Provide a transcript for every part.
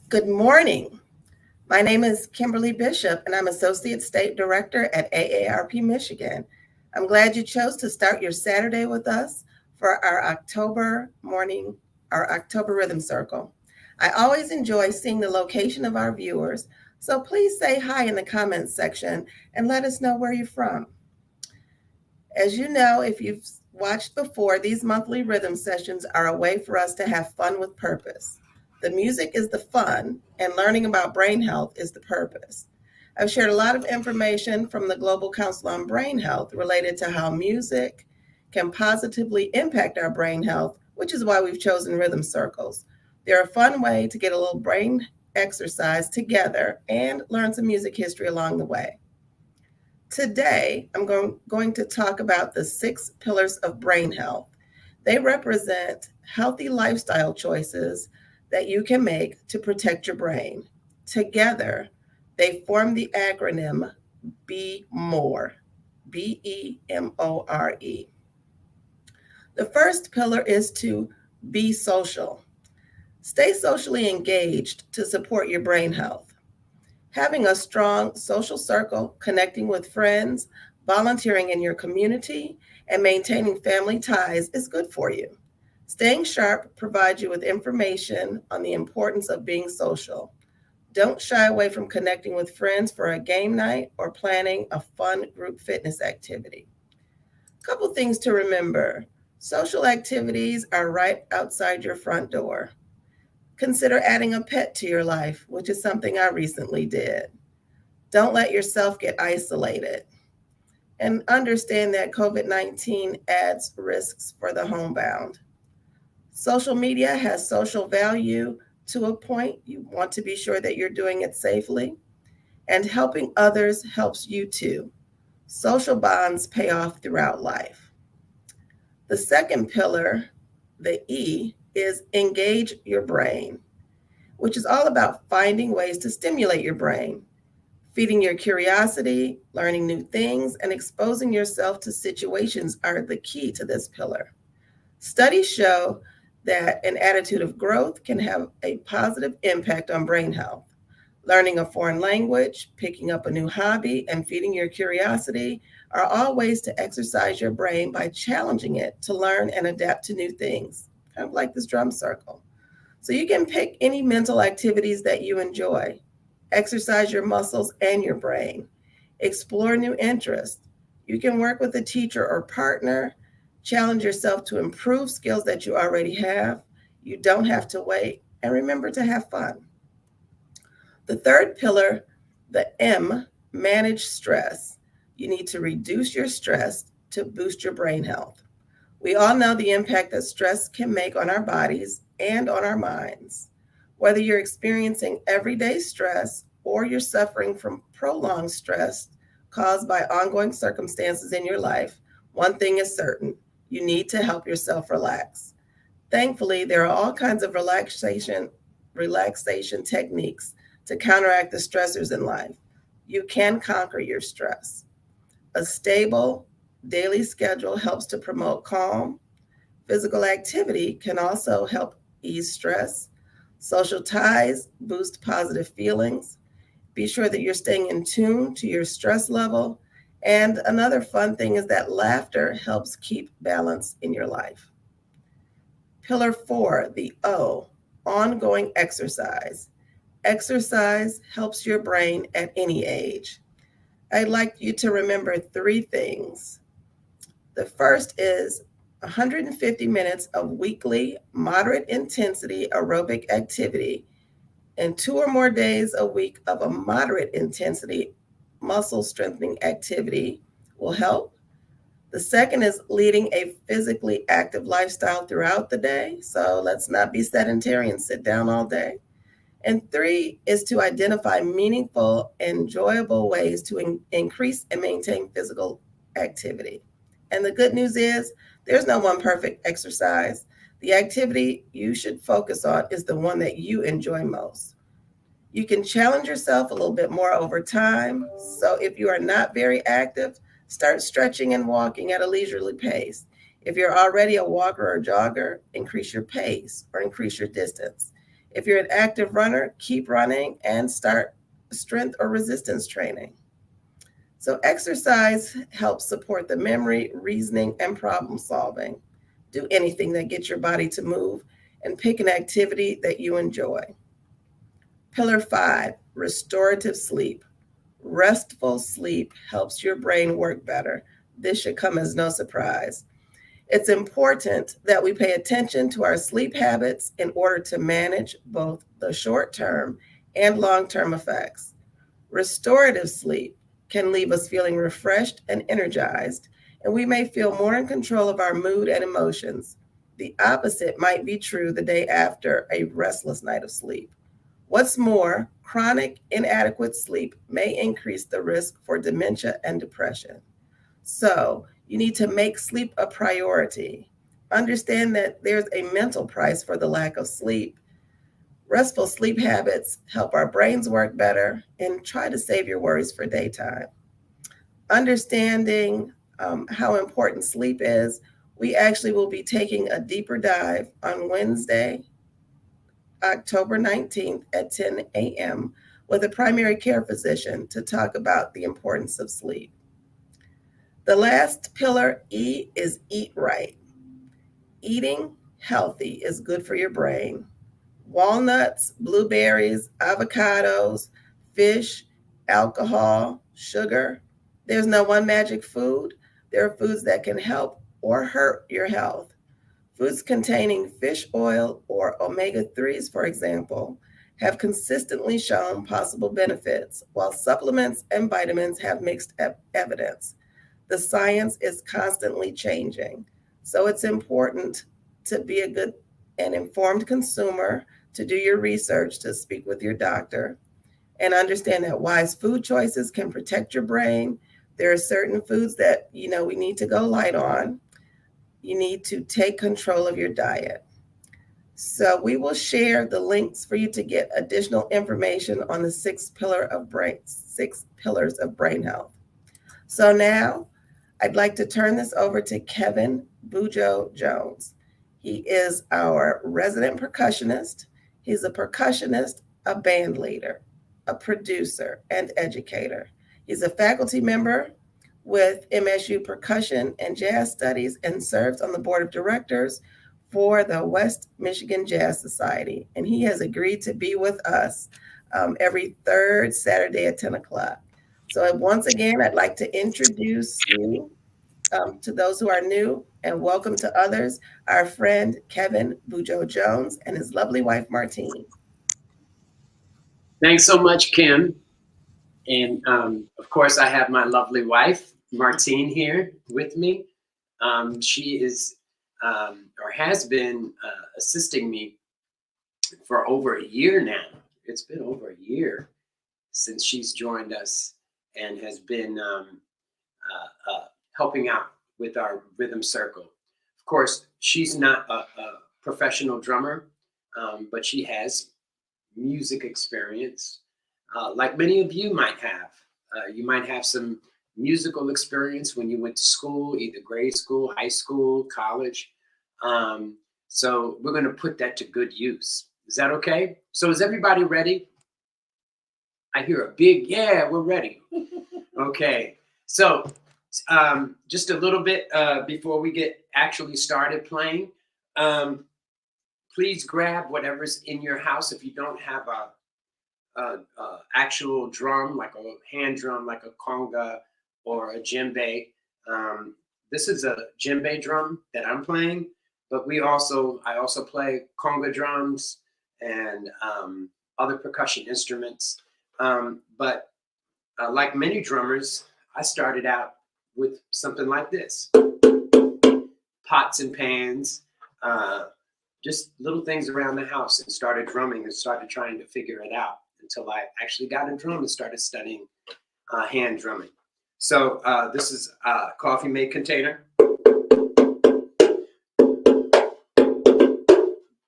Good morning. My name is Kimberly Bishop, and I'm Associate State Director at AARP Michigan. I'm glad you chose to start your Saturday with us for our October Rhythm Circle. I always enjoy seeing the location of our viewers, so please say hi in the comments section and let us know where you're from. As you know, if you've watched before, these monthly rhythm sessions are a way for us to have fun with purpose. The music is the fun, and learning about brain health is the purpose. I've shared a lot of information from the Global Council on Brain Health related to how music can positively impact our brain health, which is why we've chosen rhythm circles. They're a fun way to get a little brain exercise together and learn some music history along the way. Today, I'm going to talk about the 6 pillars of brain health. They represent healthy lifestyle choices that you can make to protect your brain. Together, they form the acronym Be More, BEMORE. The first pillar is to be social. Stay socially engaged to support your brain health. Having a strong social circle, connecting with friends, volunteering in your community, and maintaining family ties is good for you. Staying sharp provides you with information on the importance of being social. Don't shy away from connecting with friends for a game night or planning a fun group fitness activity. A couple things to remember. Social activities are right outside your front door. Consider adding a pet to your life, which is something I recently did. Don't let yourself get isolated. And understand that COVID 19 adds risks for the homebound. Social media has social value to a point. You want to be sure that you're doing it safely. And helping others helps you too. Social bonds pay off throughout life. The second pillar, the E, is engage your brain, which is all about finding ways to stimulate your brain. Feeding your curiosity, learning new things, and exposing yourself to situations are the key to this pillar. Studies show that an attitude of growth can have a positive impact on brain health. Learning a foreign language, picking up a new hobby, and feeding your curiosity are all ways to exercise your brain by challenging it to learn and adapt to new things, kind of like this drum circle. So you can pick any mental activities that you enjoy. Exercise your muscles and your brain. Explore new interests. You can work with a teacher or partner. Challenge yourself to improve skills that you already have. You don't have to wait. And remember to have fun. The third pillar, the M, manage stress. You need to reduce your stress to boost your brain health. We all know the impact that stress can make on our bodies and on our minds. Whether you're experiencing everyday stress or you're suffering from prolonged stress caused by ongoing circumstances in your life, one thing is certain: you need to help yourself relax. Thankfully, there are all kinds of relaxation techniques to counteract the stressors in life. You can conquer your stress. A stable daily schedule helps to promote calm. Physical activity can also help ease stress. Social ties boost positive feelings. Be sure that you're staying in tune to your stress level. And another fun thing is that laughter helps keep balance in your life. Pillar 4, the O, ongoing exercise. Exercise helps your brain at any age. I'd like you to remember 3 things. The first is 150 minutes of weekly moderate intensity aerobic activity and 2 or more days a week of a moderate intensity muscle strengthening activity will help. The second is leading a physically active lifestyle throughout the day. So let's not be sedentary and sit down all day. And 3 is to identify meaningful, enjoyable ways to increase and maintain physical activity. And the good news is there's no one perfect exercise. The activity you should focus on is the one that you enjoy most. You can challenge yourself a little bit more over time. So if you are not very active, start stretching and walking at a leisurely pace. If you're already a walker or jogger, increase your pace or increase your distance. If you're an active runner, keep running and start strength or resistance training. So exercise helps support the memory, reasoning, and problem solving. Do anything that gets your body to move and pick an activity that you enjoy. Pillar 5, restorative sleep. Restful sleep helps your brain work better. This should come as no surprise. It's important that we pay attention to our sleep habits in order to manage both the short term and long term effects. Restorative sleep can leave us feeling refreshed and energized, and we may feel more in control of our mood and emotions. The opposite might be true the day after a restless night of sleep. What's more, chronic inadequate sleep may increase the risk for dementia and depression. So, you need to make sleep a priority. Understand that there's a mental price for the lack of sleep. Restful sleep habits help our brains work better, and try to save your worries for daytime. Understanding how important sleep is, we actually will be taking a deeper dive on Wednesday, October 19th at 10 a.m. with a primary care physician to talk about the importance of sleep. The last pillar, E, is eat right. Eating healthy is good for your brain. Walnuts, blueberries, avocados, fish, alcohol, sugar. There's no one magic food. There are foods that can help or hurt your health. Foods containing fish oil or omega-3s, for example, have consistently shown possible benefits, while supplements and vitamins have mixed evidence. The science is constantly changing. So it's important to be a good and informed consumer, to do your research, to speak with your doctor, and understand that wise food choices can protect your brain. There are certain foods that, we need to go light on. You need to take control of your diet. So we will share the links for you to get additional information on the six pillars of brain health. So now I'd like to turn this over to Kevin Bujo Jones. He is our resident percussionist. He's a percussionist, a band leader, a producer, and educator. He's a faculty member with MSU Percussion and Jazz Studies and serves on the board of directors for the West Michigan Jazz Society. And he has agreed to be with us every third Saturday at 10 o'clock. So once again, I'd like to introduce you to those who are new, and welcome to others, our friend Kevin Bujo Jones and his lovely wife, Martine. Thanks so much, Kim. And of course, I have my lovely wife, Martine, here with me. She is or has been assisting me for over a year now. It's been over a year since she's joined us and has been helping out with our rhythm circle. Of course, she's not a professional drummer, but she has music experience, like many of you might have. You might have some musical experience when you went to school, either grade school, high school, college. So we're going to put that to good use. Is that okay? So is everybody ready? I hear a big, yeah, we're ready. Okay. So just a little bit before we get actually started playing, please grab whatever's in your house. If you don't have a actual drum, like a hand drum, like a conga or a djembe, this is a djembe drum that I'm playing, but I also play conga drums and other percussion instruments. But like many drummers, I started out with something like this: pots and pans, just little things around the house, and started drumming and started trying to figure it out until I actually got a drum and started studying hand drumming. So this is a coffee mate container.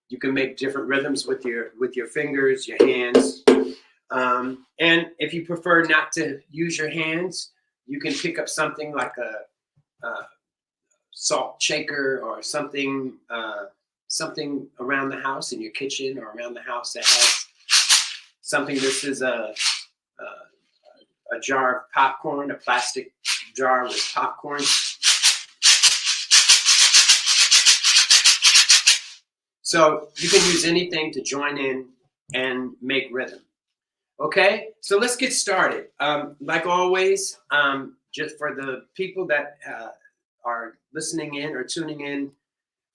You can make different rhythms with your fingers, your hands. And if you prefer not to use your hands, you can pick up something like a salt shaker or something something around the house, in your kitchen or around the house, that has something. This is a jar of popcorn, a plastic jar with popcorn. So you can use anything to join in and make rhythm. Okay, so let's get started. Like always, just for the people that are listening in or tuning in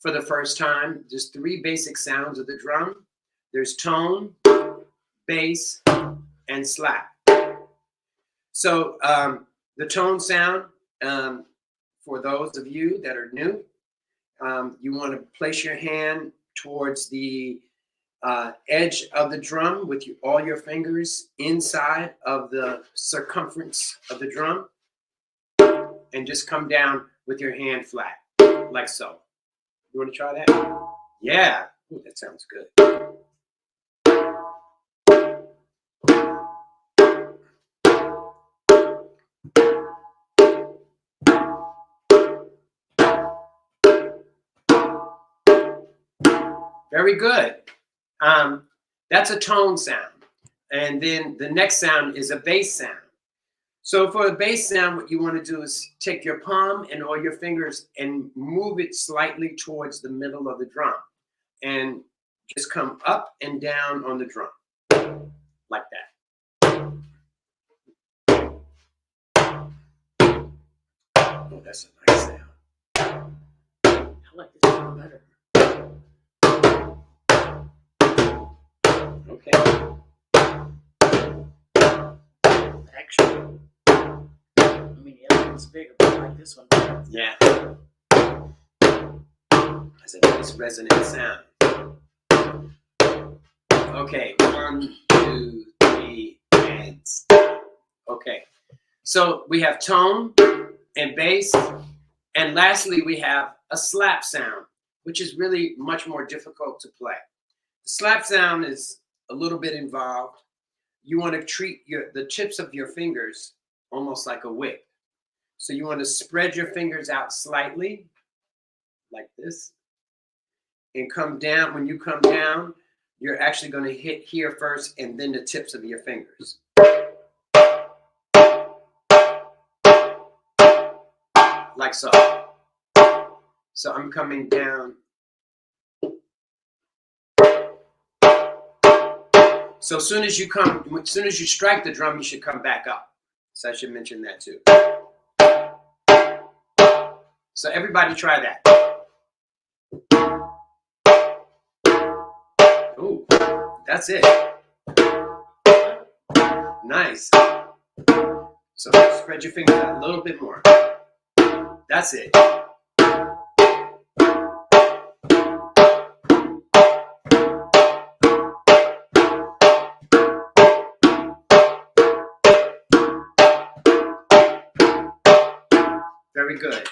for the first time, there's 3 basic sounds of the drum. There's tone, bass, and slap. So the tone sound, for those of you that are new, you want to place your hand towards the edge of the drum with all your fingers inside of the circumference of the drum, and just come down with your hand flat, like so. You want to try that? Yeah. Ooh, that sounds good. Very good. That's a tone sound. And then the next sound is a bass sound. So for a bass sound, what you want to do is take your palm and all your fingers and move it slightly towards the middle of the drum. And just come up and down on the drum, like that. Oh, that's a nice sound. I like this sound better. Okay. Actually, I mean, the other one's bigger, but I like this one better. Yeah. That's a nice resonant sound. Okay, 1, 2, 3, and stop. Okay, so we have tone and bass, and lastly we have a slap sound, which is really much more difficult to play. The slap sound is a little bit involved. You want to treat the tips of your fingers almost like a whip. So you want to spread your fingers out slightly, like this, and come down. When you come down, you're actually going to hit here first and then the tips of your fingers. Like so. So I'm coming down. So as soon as you strike the drum, you should come back up. So I should mention that too. So everybody try that. Ooh, that's it. Nice. So spread your fingers out a little bit more. That's it. Very good.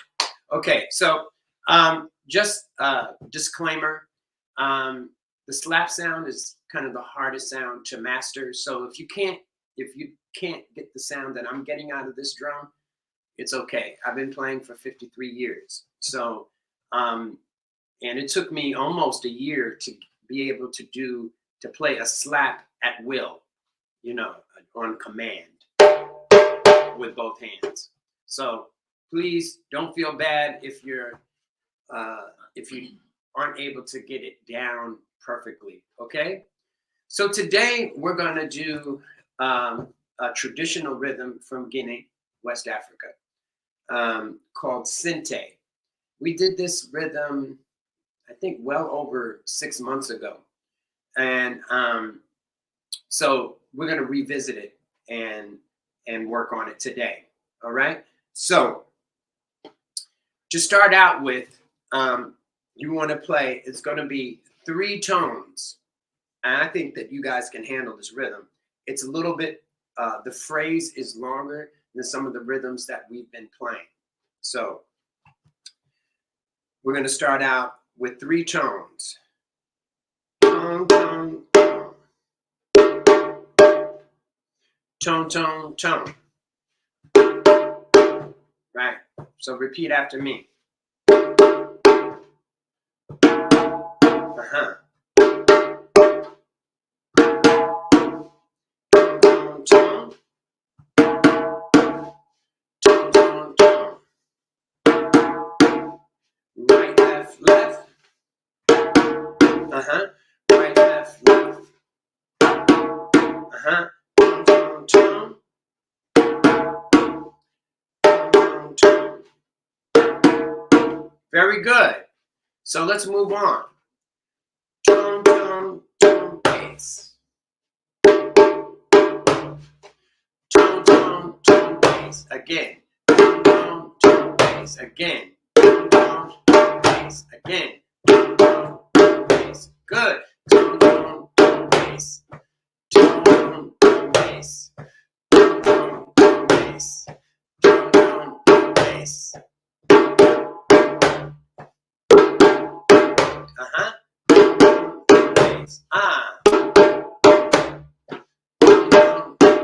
Okay, so just disclaimer, the slap sound is kind of the hardest sound to master. So if you can't get the sound that I'm getting out of this drum, it's okay. I've been playing for 53 years. So, and it took me almost a year to be able to play a slap at will, on command with both hands. So please don't feel bad if you aren't able to get it down perfectly, okay? So today we're gonna do a traditional rhythm from Guinea, West Africa, called Sinte. We did this rhythm, I think, well over 6 months ago. And so we're gonna revisit it and work on it today, all right? So to start out with, you wanna play, it's gonna be 3 tones. And I think that you guys can handle this rhythm. It's a little bit, the phrase is longer than some of the rhythms that we've been playing. So we're going to start out with 3 tones. Tone, tone, tone. Tone, tone, tone. Right? So repeat after me. Uh-huh. Tone, tone. Tone, tone, tone. Right, left, left. Uh-huh. Right, left, left. Uh-huh. Tone, tone, tone. Tone, tone. Very good. So let's move on. Tone, tone, tone, bass. Tone, tone, tone, bass. Again. Tone, tone, tone, bass. Again. Tone, tone, tone, bass. Again. Tone, tone, tone, bass. Good. Tone, tone, tone, bass. Tone, tone, tone, bass. Tone, tone, tone, bass. Tone, tone, tone, bass. Uh-huh. Bass. Ah.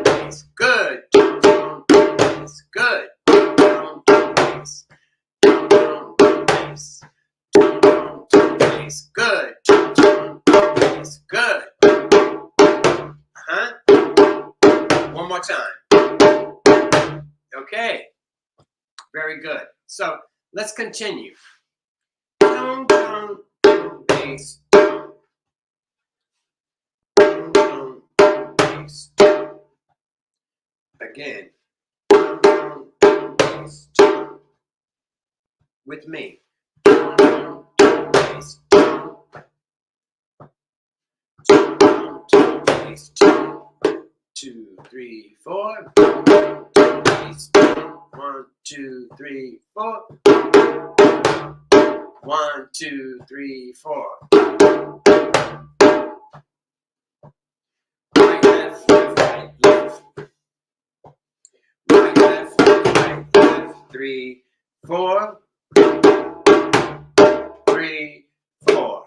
Bass. Good. Bass. Good. Bass. Bass. Bass. Good. Bass. Good. Uh-huh. One more time. Okay. Very good. So let's continue. Tone, tone, tone, bass. Tone, tone, tone, bass. Again. Tone, tone, tone, bass. With me. Tone, tone, tone, bass. Tone, tone, tone, bass. Tone. 2, 3, 4. Tone, tone, bass. Tone. 1, 2, 3, 4. 1, 2, 3, 4. Right, left, left, right, left. Right, left, right, left. 3, 4. 3, 4.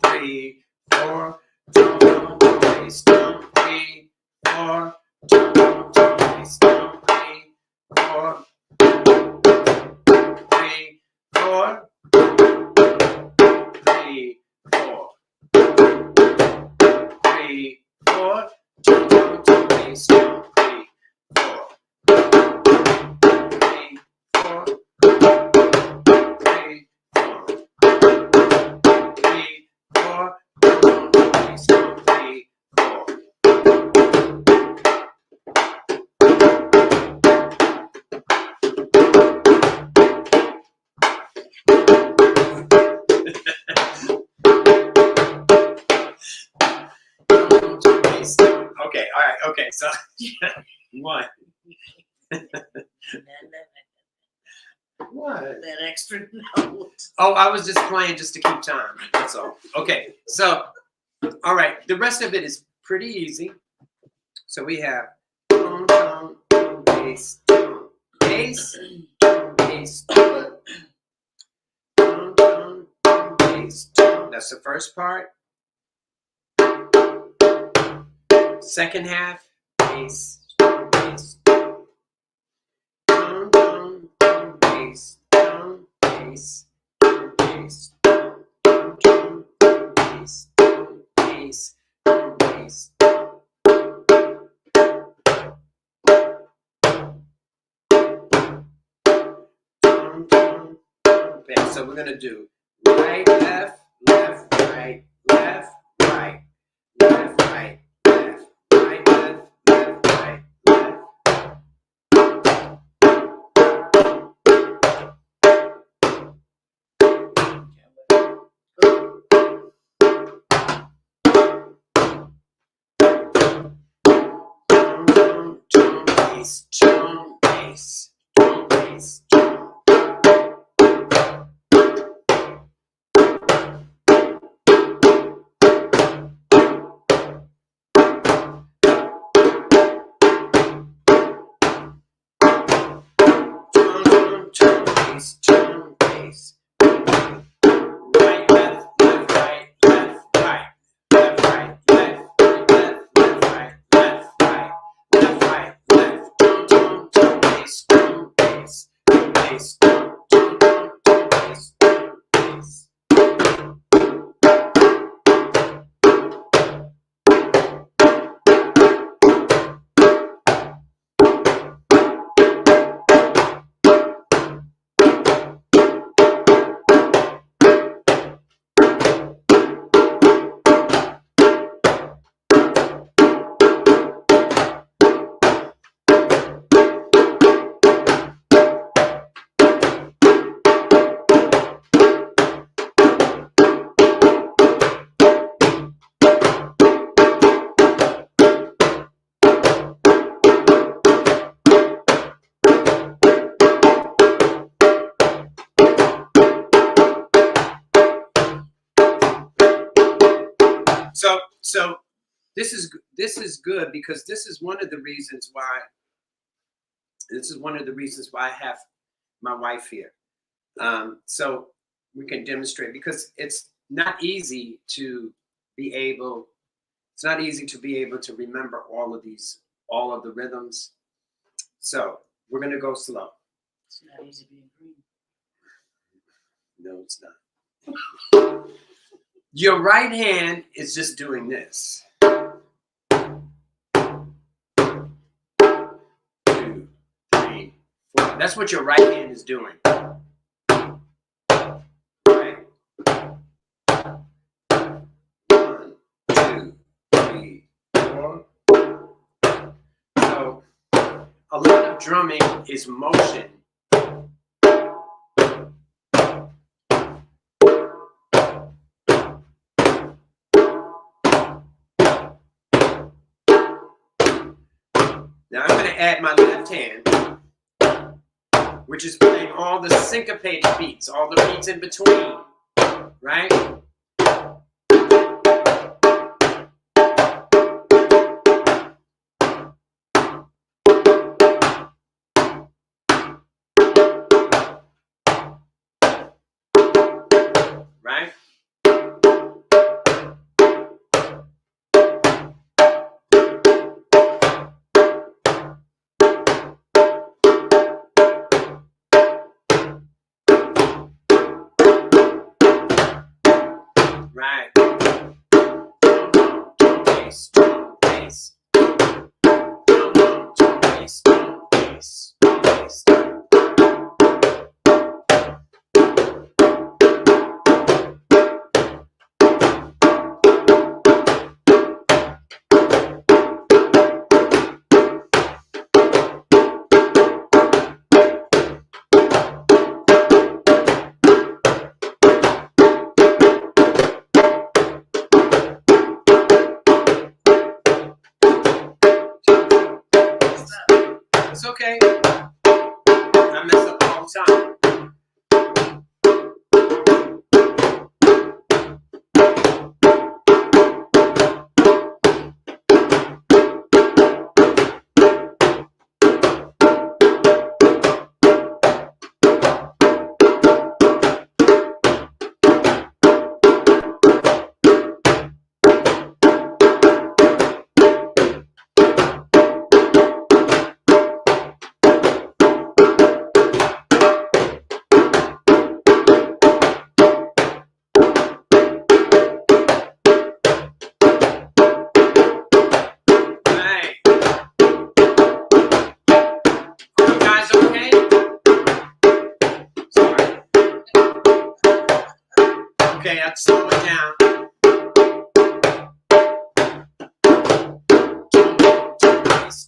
Three, 4. Tone, tone, tone, bass. Tone. 3, 4. Tone, tone, tone, bass. Tone. 3, 4. 3, 4. 3, 4. 3, 4. Tone, tone, tone, bass. Tone. 3, 4. 3, 4. 3, 4. 3, 4. Tone, tone, tone, bass. Tone. 3, 4. Okay, all right, okay, so one. What? That extra note. Oh, I was just playing just to keep time. That's all. Okay, so, all right, the rest of it is pretty easy. So we have tone, tone, tone, bass, tone, bass, tone, bass, tone, tone, tone, tone, bass, tone. That's the first part. Second half, bass, bass, tone, tone, tone, bass, tone, bass, tone, bass, tone, tone, bass, tone, bass, tone, bass. Tone, tone, tone, bass. So we're gonna do right, left, left, right, left, right, left, right, left, right, left, left, right, left. Tone, tone, tone, bass, tone, bass, tone, bass, tone. Tone, tone, tone, bass, tone, bass. Right, left, left, right, left, right, left, right, left. bass, drum, drum, drum, drum, bass, drum, bass. So this is good because this is one of the reasons why I have my wife here. So we can demonstrate, because it's not easy to be able to remember all of the rhythms. So we're gonna go slow. It's not easy being green. No, it's not. Your right hand is just doing this. 2, 3, 4. That's what your right hand is doing. Right. 1, 2, 3, 4. So a lot of drumming is motion. Now I'm going to add my left hand, which is playing all the syncopated beats, all the beats in between, right? Right? Right. Drum, bass, drum, bass. Drum, bass, drum, bass, drum, bass. It's okay. I mess up all the time. Okay, I'll slow it down.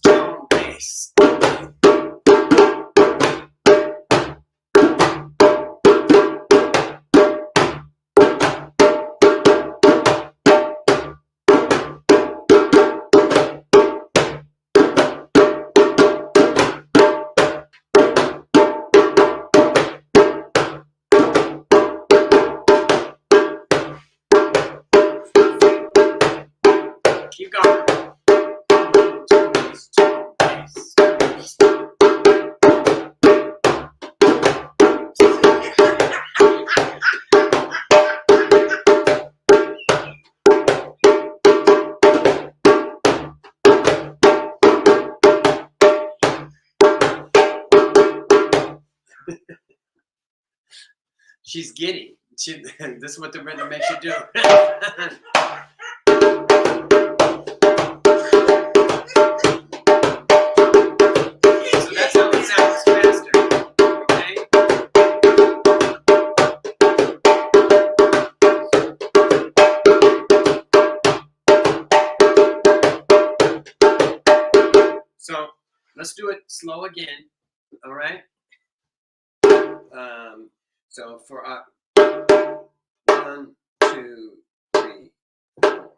Drum, bass. Keep going. She's giddy. This is what the rhythm makes you do. So that's how it sounds faster. Okay? So let's do it slow again. All right? So for 1, 2, 3, 4.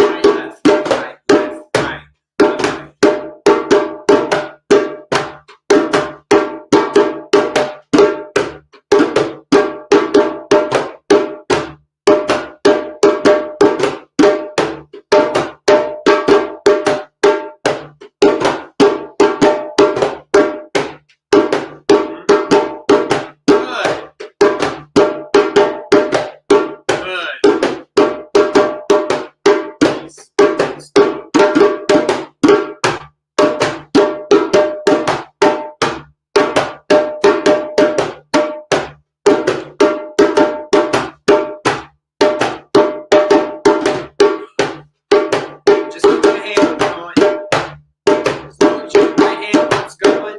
Right, left, right, left, right, left, right. Good. Good. Nice. Just keep your hand going. As long as your right hand keeps going.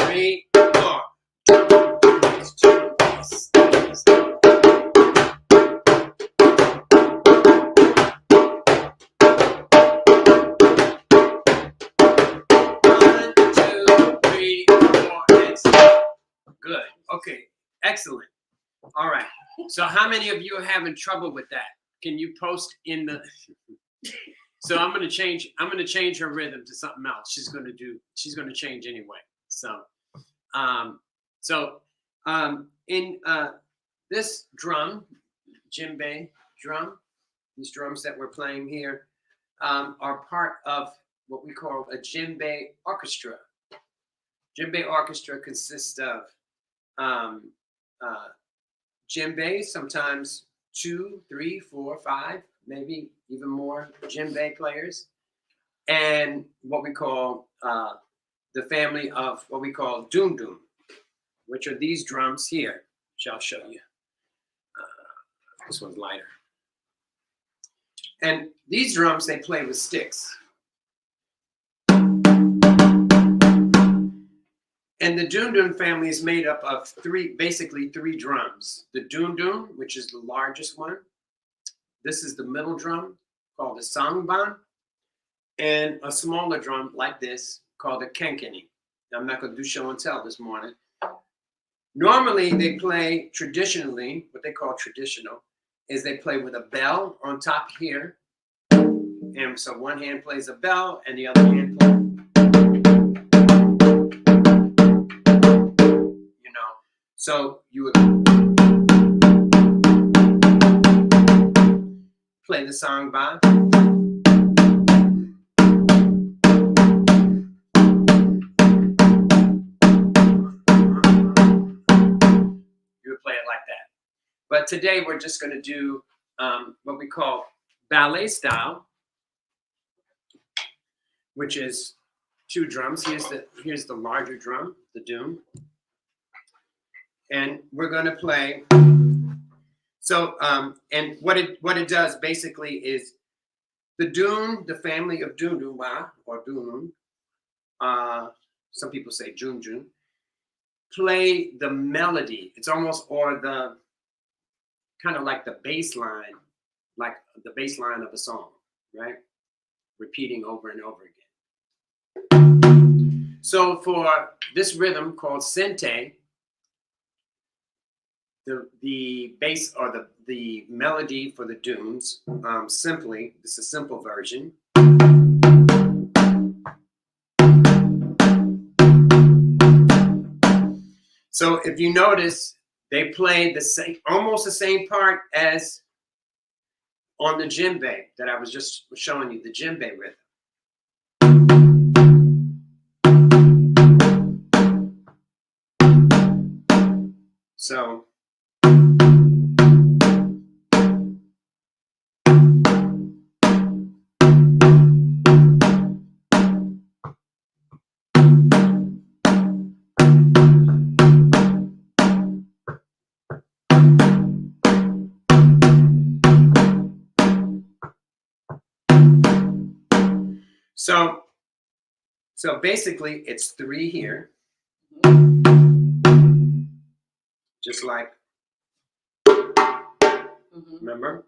Three, four. One, two, three, four, and stop. Good. Okay. Excellent. All right. So how many of you are having trouble with that? Can you post in the So I'm gonna change her rhythm to something else. She's gonna change anyway. So in this drum, djembe drum, these drums that we're playing here are part of what we call a djembe orchestra. Djembe orchestra consists of djembe, sometimes 2, 3, 4, 5, maybe even more djembe players, and what we call the family of what we call dundun, which are these drums here, which I'll show you. This one's lighter. And these drums, they play with sticks. And the dundun family is made up of basically three drums. The dundun, which is the largest one. This is the middle drum, called the sangban. And a smaller drum like this, called the kenkeni. I'm not going to do show and tell this morning. Normally, they play traditionally, what they call traditional, is they play with a bell on top here. And so one hand plays a bell and the other hand plays, so you would play the sangban. You would play it like that. But today we're just going to do what we call ballet style, which is 2 drums. Here's the larger drum, the dun. And we're going to play. So, and what it does basically is the dun, the family of dundunwa or dunun, some people say junjun, play the melody. It's almost, or the kind of like the bass line, like the bass line of a song, right? Repeating over and over again. So for this rhythm called sente, the bass or the melody for the dunes. Simply, this is a simple version. So if you notice, they play the same, almost the same part as on the djembe that I was just showing you, the djembe rhythm. So So basically, it's 3 here, just like, remember?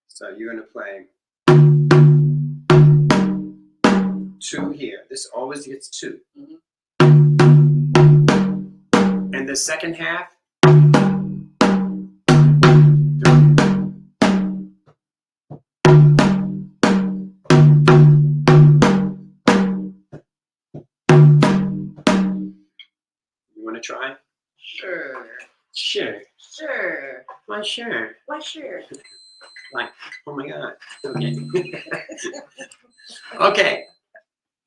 So you're going to play 2 here. This always gets 2. And the second half, 3. You want to try? Sure. Sure. Sure. Why sure? Why sure? Like, oh my God. Okay. Okay.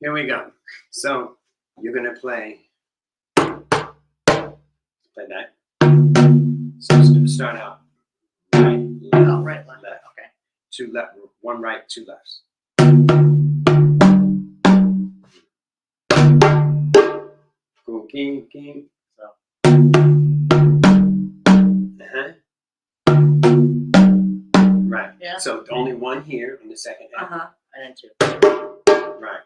Here we go. So you're gonna play that. So it's gonna start out right, left, Oh, right, left. left. Okay. 2 left, 1 right, 2 lefts. Go king, king. So. Right. Yeah. So only 1 here on the second half. And then 2. Right.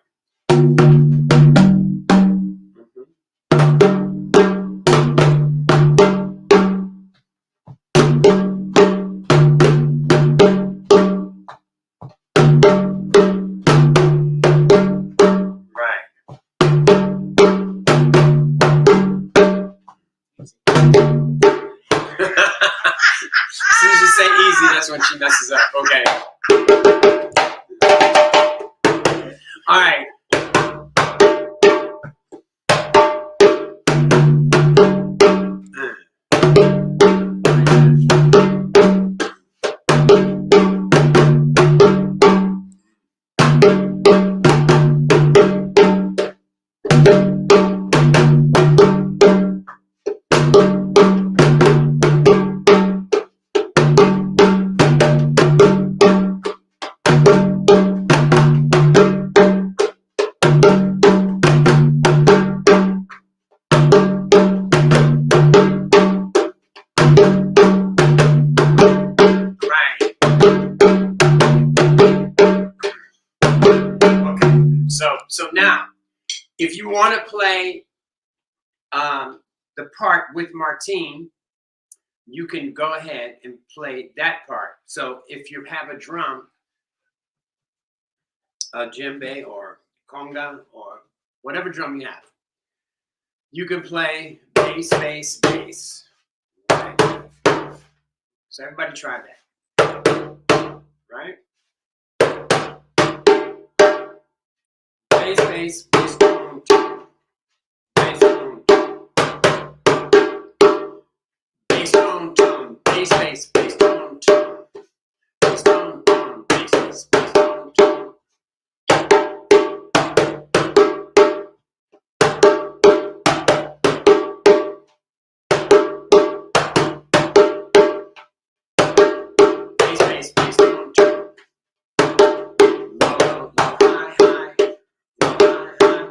Right. As soon as you say easy, that's when she messes up. Okay. All right. So now, if you want to play the part with Martine, you can go ahead and play that part. So if you have a drum, a djembe or conga or whatever drum you have, you can play bass, bass, bass. Right? So everybody try that. Right? Bass, bass, bass, tone, tone. Bass, tone, tone. Bass, tone, tone. Bass, bass, bass, tone, tone. Bass, tone, tone. Bass, bass, bass, tone, tone. Bass, bass, bass, tone, tone. Low, low, low, high, high. Low, high, high.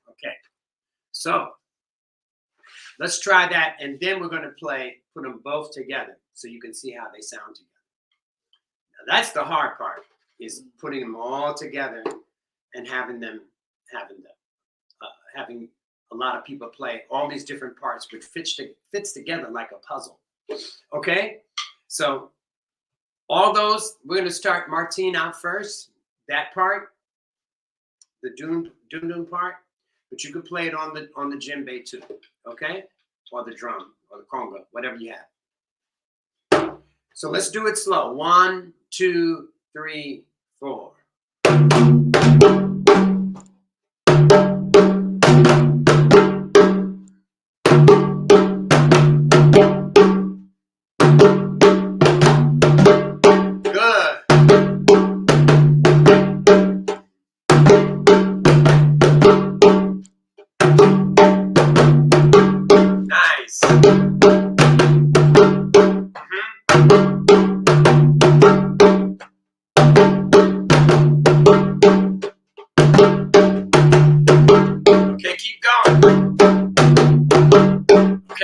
Okay, so Let's try that, and then we're going to put them both together so you can see how they sound together. Now, that's the hard part, is putting them all together and having a lot of people play all these different parts, which fits together like a puzzle. Okay, so all those, we're going to start Martine out first. That part, the doom part, but you could play it on the djembe too, okay, or the drum or the conga, whatever you have. So let's do it slow. 1, 2, 3, 4.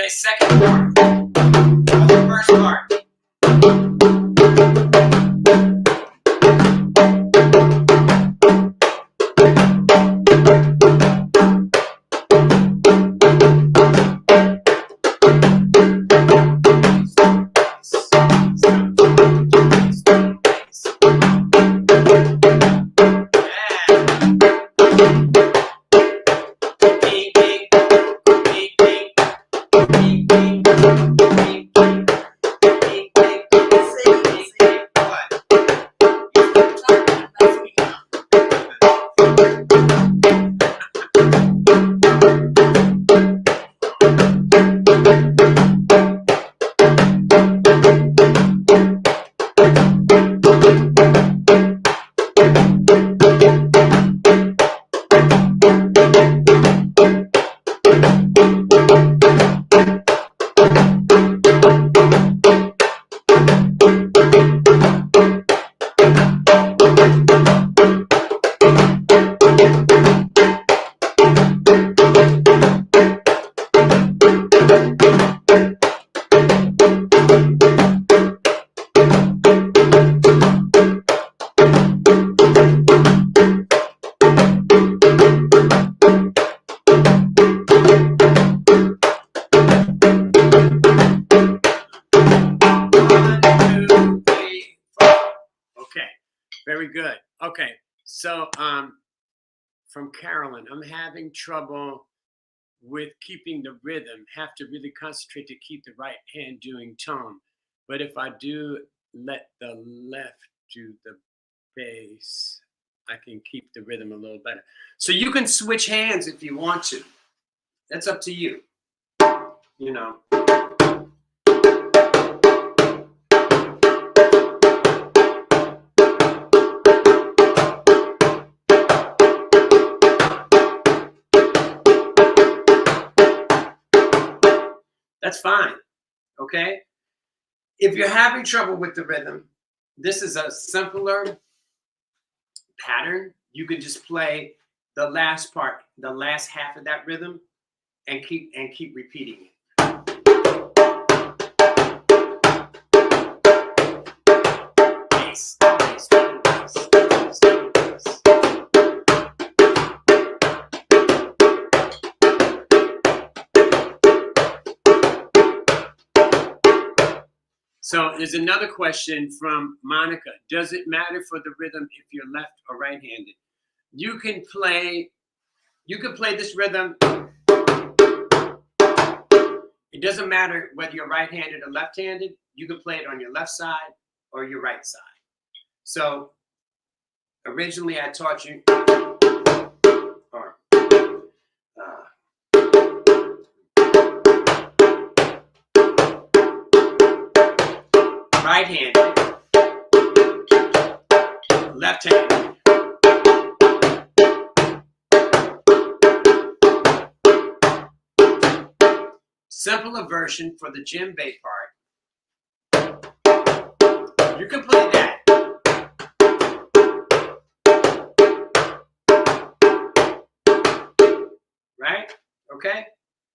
Second part. The first part. Very good. Okay, so from Carolyn, I'm having trouble with keeping the rhythm. Have to really concentrate to keep the right hand doing tone. But if I do let the left do the bass, I can keep the rhythm a little better. So you can switch hands if you want to. That's up to you. You know. That's fine, okay? If you're having trouble with the rhythm, this is a simpler pattern. You can just play the last part, the last half of that rhythm, and keep repeating it. Bass, bass, bass, bass, bass. So there's another question from Monica. Does it matter for the rhythm if you're left or right-handed? You can play this rhythm. It doesn't matter whether you're right-handed or left-handed. You can play it on your left side or your right side. So originally I taught you, right-handed, left-handed. Simpler version for the djembe part. You can play that. Right? Okay?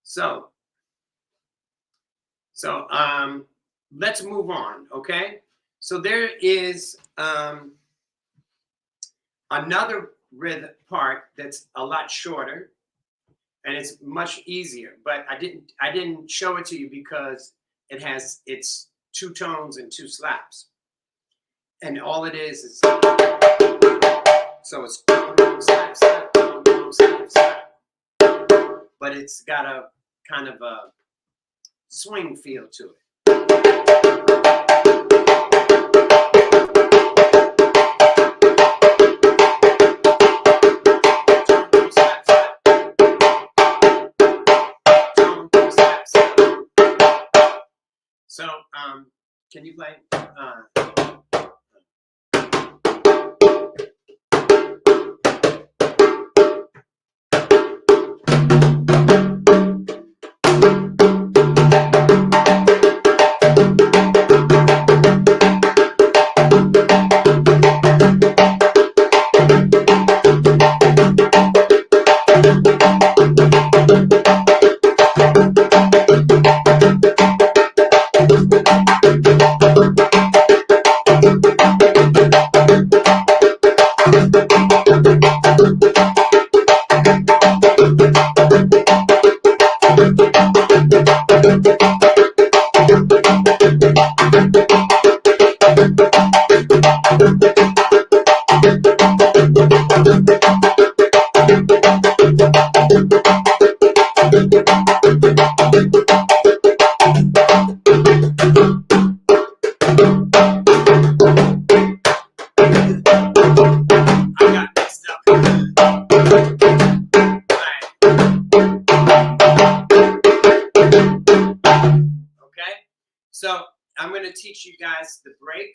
So So let's move on, okay? So there is another rhythm part that's a lot shorter and it's much easier, but I didn't show it to you because it's 2 tones and 2 slaps. And all it is so it's slap, slap, slap, slap. But it's got a kind of a swing feel to it. So, can you play? So I'm going to teach you guys the break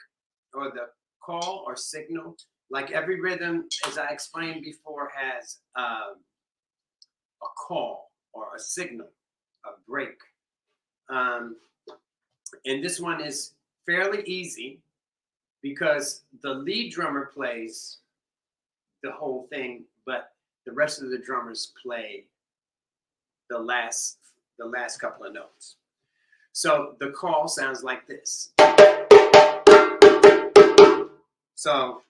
or the call or signal. Like every rhythm, as I explained before, has a call or a signal, a break. And this one is fairly easy because the lead drummer plays the whole thing, but the rest of the drummers play the last couple of notes. So the call sounds like this. So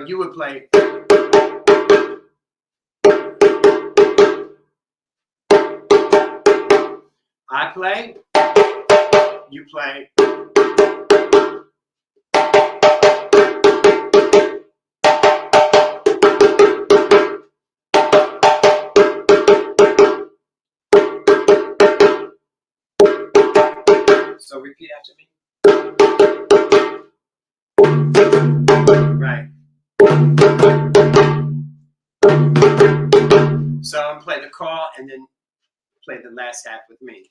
you would play. I play, you play. So repeat after me. Right. So I'm play the call and then play the last half with me.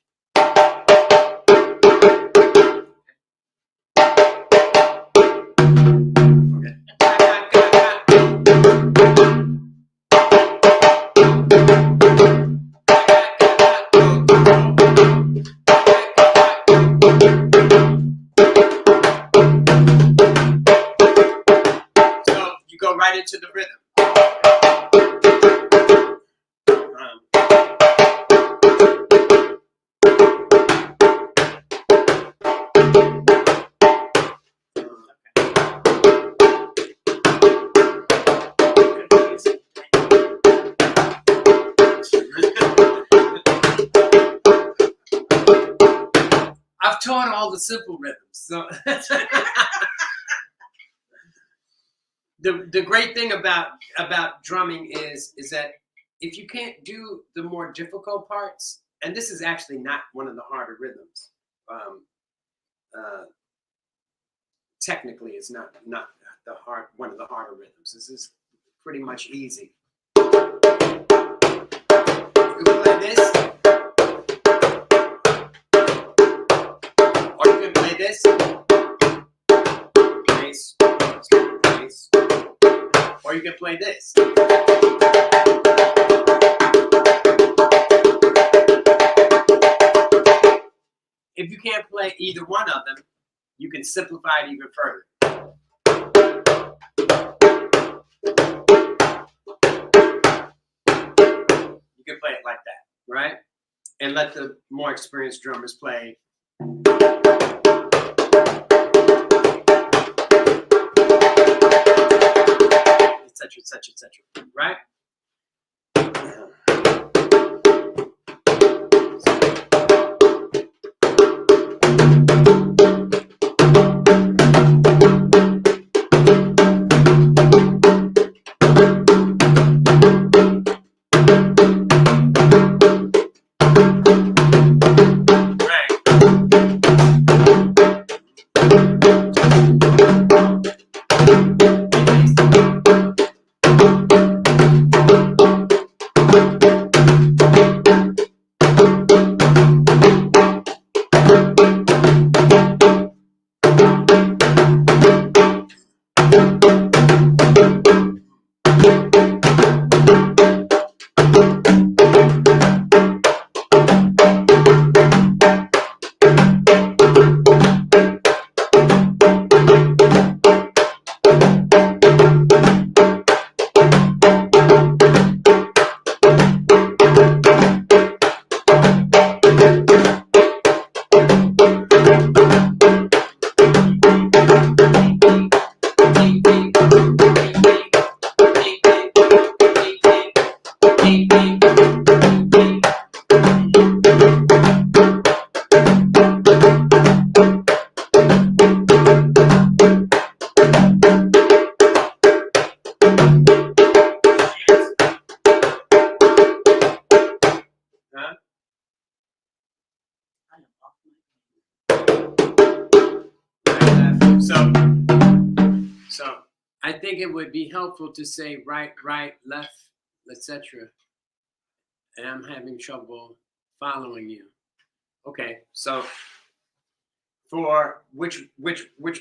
Go right into the rhythm. I've taught all the simple rhythms. So the great thing about drumming is that if you can't do the more difficult parts, and this is actually not one of the harder rhythms. Technically, it's not one of the harder rhythms. This is pretty much easy. You can play this, or you can play this. Bass, bass. Or you can play this. If you can't play either one of them, you can simplify it even further. You can play it like and let the more experienced drummers play. Etc. Etc. Etc. Right? So I think it would be helpful to say right, right, left, etc. And I'm having trouble following you. Okay, so for which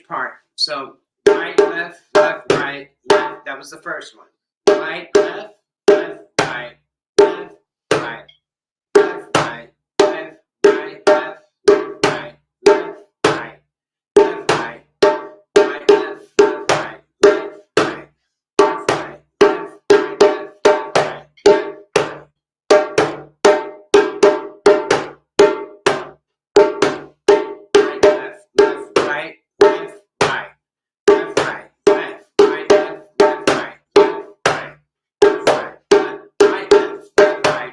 part? So right, left, left, right, left. That was the first one. Right, left, left, right, left, right, left, right, left, right, left, right, left, right, left, right, right, left, left, right, left, right, left, right, left, right, left, right, left, left, right, left, right, left, right, left, right, left, left, right, left, right, left, right, left, right, left,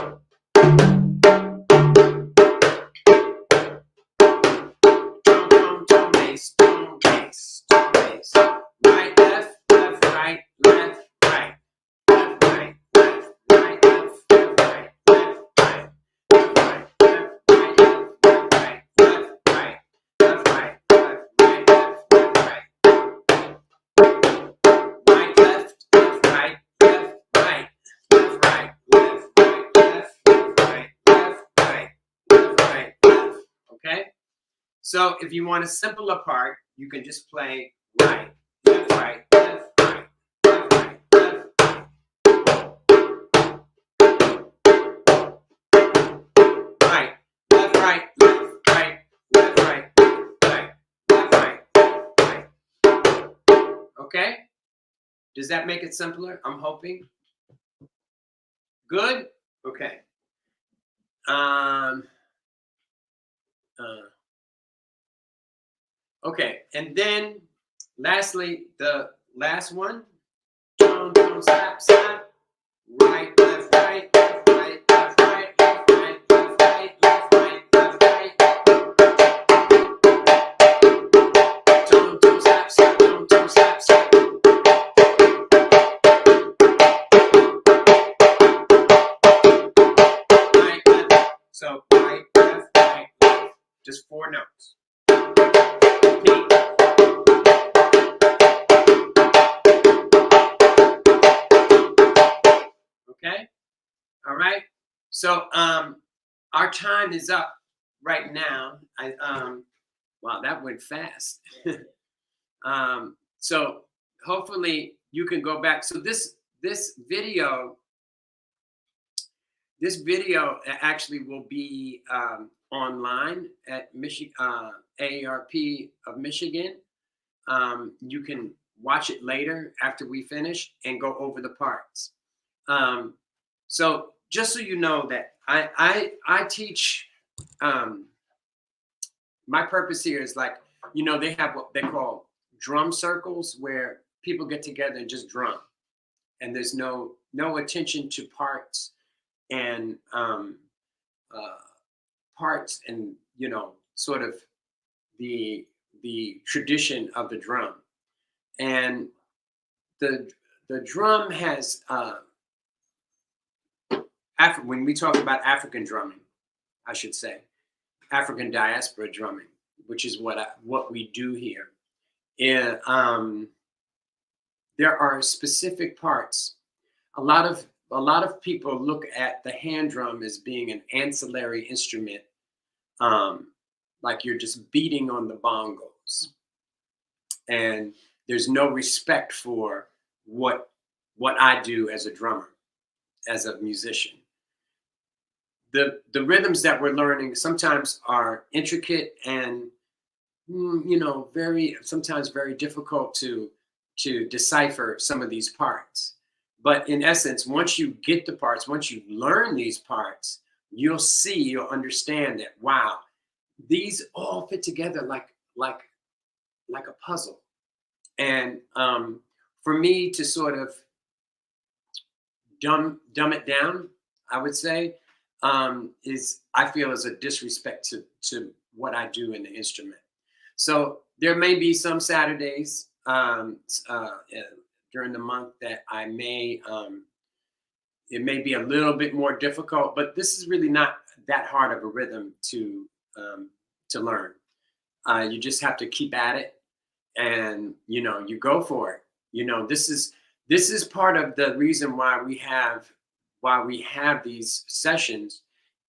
left, right, left, right, tone, bass, tone, bass, tone, bass. Right, left, left, right, left, right, left, right, left, right, left, left, right, left, right, left, right, left, right, left, right, left, right, left, right, left, right, left, right, right, left, left, right, left, right, left, right, left, right, left, right, left, right, left, right, left. Okay? So if you want a simpler part, you can just play right, left, right, left, right, left, right, left, right, left, right, left, right, left, right, right, left, right, right. Okay? Does that make it simpler? I'm hoping. Good? Okay. Okay, and then lastly, the last one. Tone, tone, slap, slap. Right, left, right, left, right, left, right, left, right, left, right, left, right, left, right. Tone, tone, slap, slap, tone, tone, slap, slap. Right, left. So right, left, right, left. Just 4 notes. Okay? All right. So our time is up right now. Wow, that went fast. So hopefully you can go back. So this video actually will be online at AARP of Michigan. You can watch it later after we finish and go over the parts. So just so you know that I teach, my purpose here is like, they have what they call drum circles where people get together and just drum. And there's no attention to parts and uh, sort of the tradition of the drum. And the drum has when we talk about African drumming, I should say African diaspora drumming, which is what we do here. And there are specific parts. A lot of people look at the hand drum as being an ancillary instrument, like you're just beating on the bongos, and there's no respect for what I do as a drummer, as a musician. The rhythms that we're learning sometimes are intricate and sometimes very difficult to decipher some of these parts. But in essence, once you get the parts, once you learn these parts, you'll understand that, wow, these all fit together like a puzzle. And for me to sort of dumb it down, I would say, I feel is a disrespect to what I do in the instrument. So there may be some Saturdays during the month that I may, it may be a little bit more difficult, but this is really not that hard of a rhythm to learn. You just have to keep at it, and you go for it. This is part of the reason why we have these sessions,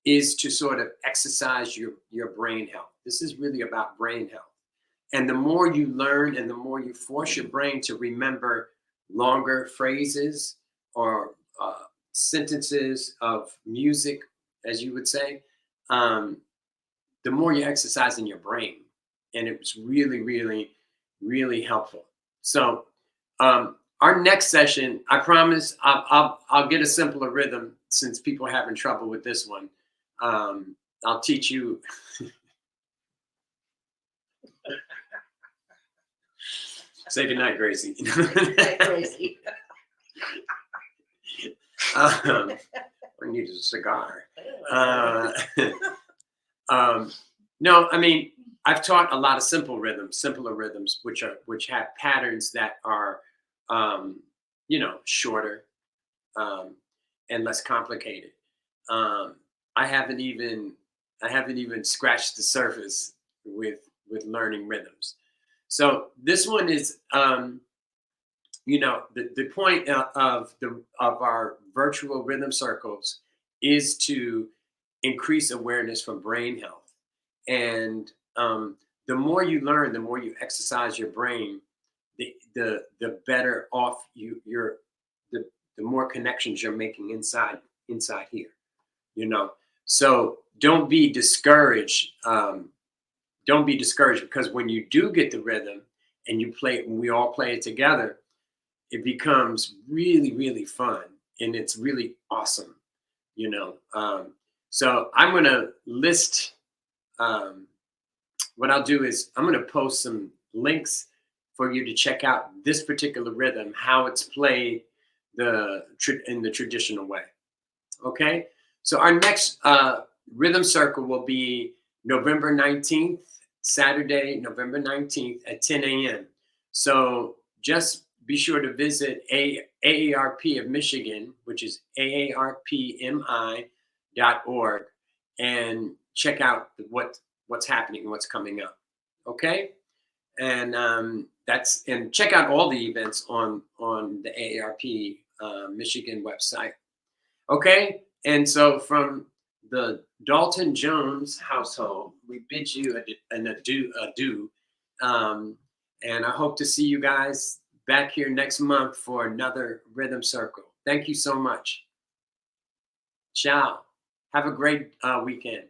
is to sort of exercise your brain health. This is really about brain health. And the more you learn and the more you force your brain to remember longer phrases or sentences of music, as you would say, the more you're exercising your brain. And it's really, really, really helpful. So our next session, I promise I'll get a simpler rhythm, since people are having trouble with this one. I'll teach you. Say goodnight, Gracie. Good night, Gracie. I need a cigar. No, I mean, I've taught a lot of simpler rhythms, which have patterns that are, shorter and less complicated. I haven't even scratched the surface with learning rhythms. So this one is, the point of our virtual rhythm circles is to increase awareness for brain health. And the more you learn, the more you exercise your brain, the better off the more connections you're making inside here. So don't be discouraged. Don't be discouraged, because when you do get the rhythm and we all play it together, it becomes really, really fun, and it's really awesome. So I'm going to list, what I'll do is I'm going to post some links for you to check out this particular rhythm, how it's played in the traditional way. Okay. So our next rhythm circle will be November 19th, Saturday, November 19th at 10 a.m. So just be sure to visit AARP of Michigan, which is aarpmi.org, and check out what's happening and what's coming up. Okay. And and check out all the events on the AARP Michigan website. Okay. And so from the Dalton Jones household, we bid you an adieu. And I hope to see you guys back here next month for another rhythm circle. Thank you so much. Ciao. Have a great weekend.